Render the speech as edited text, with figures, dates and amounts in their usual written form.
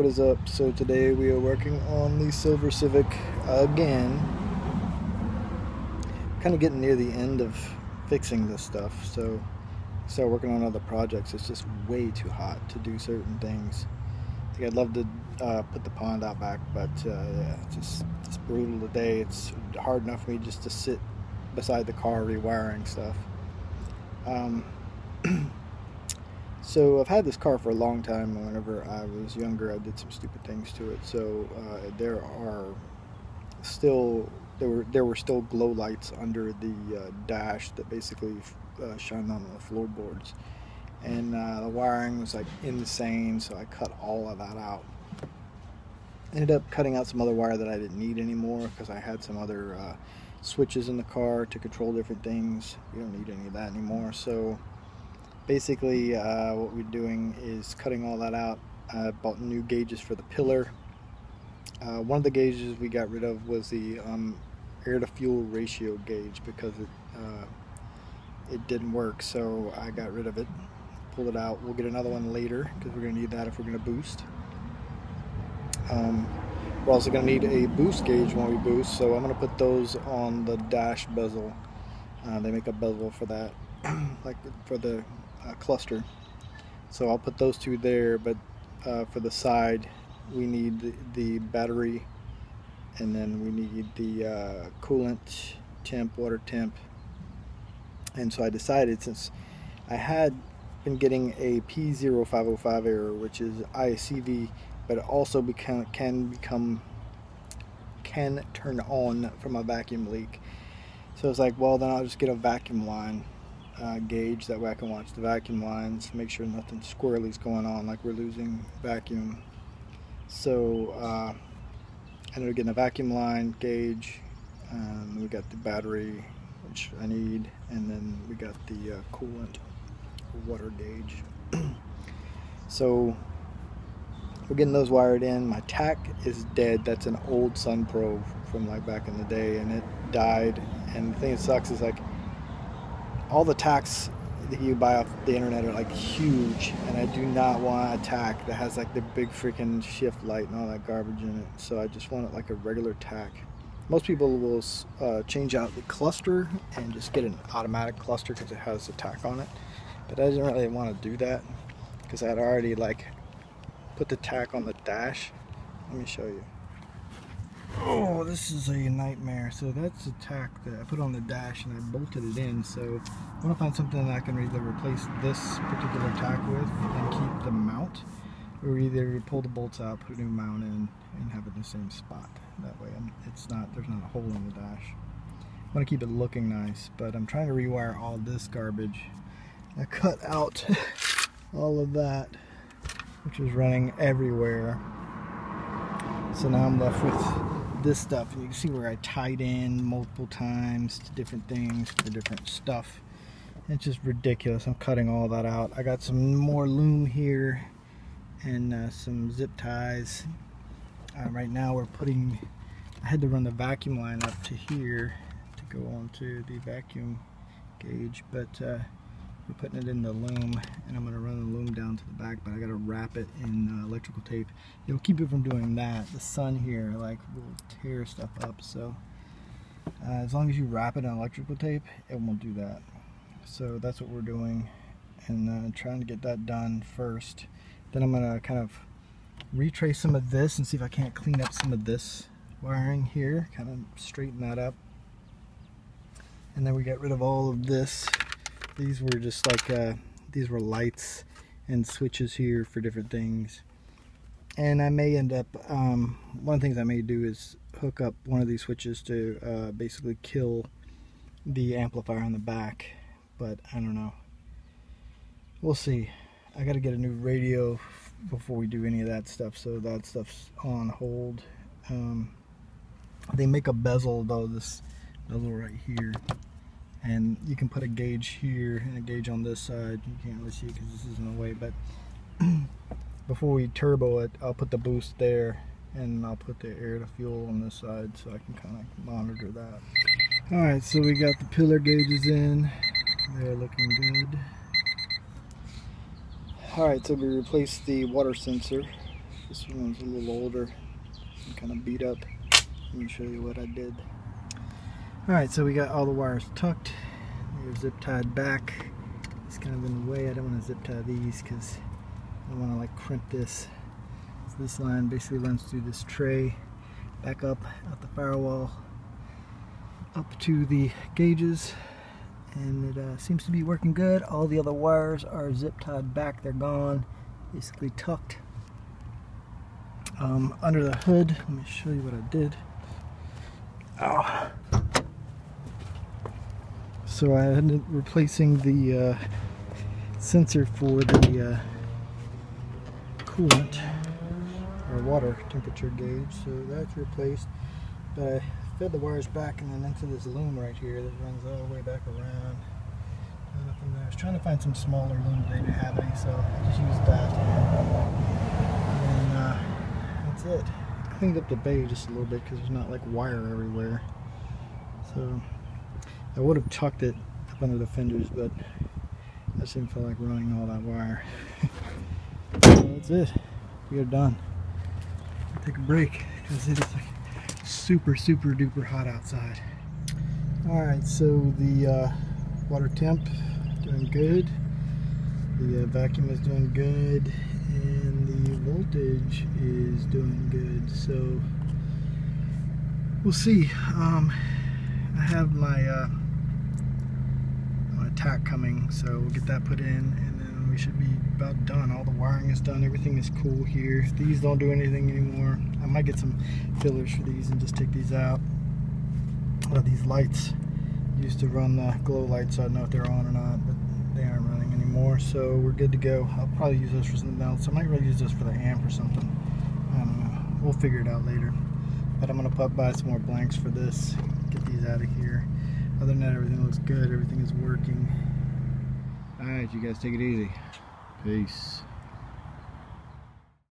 what is up? So today we are working on the silver Civic again. Kind of getting near the end of fixing this stuff, so start working on other projects. It's just way too hot to do certain things. I think I'd love to put the pond out back, but yeah, it's brutal today. It's hard enough for me just to sit beside the car rewiring stuff. So I've had this car for a long time. Whenever I was younger, I did some stupid things to it. So there were still glow lights under the dash that basically shine on the floorboards, and the wiring was like insane. So I cut all of that out. Ended up cutting out some other wire that I didn't need anymore because I had some other switches in the car to control different things. We don't need any of that anymore. So basically what we're doing is cutting all that out. I bought new gauges for the pillar. One of the gauges we got rid of was the air to fuel ratio gauge because it didn't work, so I got rid of it, pulled it out. We'll get another one later because we're going to need that if we're going to boost. We're also going to need a boost gauge when we boost, so I'm going to put those on the dash bezel. They make a bezel for that, like for the cluster. So I'll put those two there, but for the side we need the battery, and then we need the coolant temp, water temp. And so I decided, since I had been getting a P0505 error, which is ICV, but it also can turn on from a vacuum leak. So it's like, well, then I'll just get a vacuum line gauge. That way I can watch the vacuum lines, make sure nothing squirrely is going on, like we're losing vacuum. So I ended up getting a vacuum line gauge. We got the battery, which I need, and then we got the coolant water gauge. So we're getting those wired in. My tack is dead. That's an old Sun Pro from like back in the day, and it died. And the thing that sucks is like all the tacks that you buy off the internet are like huge, and I do not want a tack that has like the big freaking shift light and all that garbage in it. So I just want it like a regular tack. Most people will change out the cluster and just get an automatic cluster because it has a tack on it, but I didn't really want to do that because I had already like put the tack on the dash. Let me show you. Oh, this is a nightmare. So that's the tack that I put on the dash, and I bolted it in. So I want to find something that I can either replace this particular tack with and keep the mount, or either pull the bolts out, put a new mount in, and have it in the same spot. That way there's not a hole in the dash. I want to keep it looking nice, but I'm trying to rewire all this garbage. I cut out all of that, which was running everywhere. So now I'm left with this stuff, and you can see where I tied in multiple times to different things for different stuff. It's just ridiculous. I'm cutting all that out. I got some more loom here and some zip ties. Right now I had to run the vacuum line up to here to go onto the vacuum gauge, but we're putting it in the loom, and I'm going to run the loom down to the back, but I got to wrap it in electrical tape. It'll keep it from doing that. The sun here like will tear stuff up, so as long as you wrap it in electrical tape, it won't do that. So that's what we're doing, and trying to get that done first. Then I'm going to kind of retrace some of this and see if I can't clean up some of this wiring here, kind of straighten that up. And then we got rid of all of this. These were just like these were lights and switches here for different things. And I may end up one of the things I may do is hook up one of these switches to basically kill the amplifier on the back, but I don't know, we'll see. I got to get a new radio before we do any of that stuff, so that stuff's on hold. They make a bezel though, this bezel right here, and you can put a gauge here and a gauge on this side. You can't really see it because this is in the way, but before we turbo it, I'll put the boost there, and I'll put the air to fuel on this side so I can kind of monitor that. Alright, so we got the pillar gauges in. They're looking good. Alright, so we replaced the water sensor This one's a little older and kind of beat up. Let me show you what I did. Alright, so we got all the wires tucked. They're zip tied back. It's kind of in the way. I don't want to zip tie these because I don't want to like crimp this. So this line basically runs through this tray, back up out the firewall, up to the gauges, and it seems to be working good. All the other wires are zip tied back. They're gone, basically tucked. Under the hood, let me show you what I did. Ow. So I ended up replacing the sensor for the coolant or water temperature gauge, so that's replaced. But I fed the wires back and then into this loom right here that runs all the way back around. Nothing there. I was trying to find some smaller loom, they didn't have any, so I just used that. And that's it. I cleaned up the bay just a little bit because there's not like wire everywhere. So I would have tucked it up under the fenders, but I just didn't feel like running all that wire. So that's it. We are done. I'll take a break because it is like super duper hot outside. Alright, so the water temp doing good. The vacuum is doing good, and the voltage is doing good. So we'll see. I have my tack coming, so we'll get that put in, and then we should be about done. All the wiring is done, everything is cool here. These don't do anything anymore. I might get some fillers for these and just take these out. These lights used to run the glow lights, so I don't know if they're on or not, but they aren't running anymore, so we're good to go. I'll probably use those for something else. I might really use those for the amp or something. I don't know. We'll figure it out later. But I'm gonna buy some more blanks for this, get these out of here. Other than that, everything looks good. Everything is working. Alright, you guys take it easy. Peace.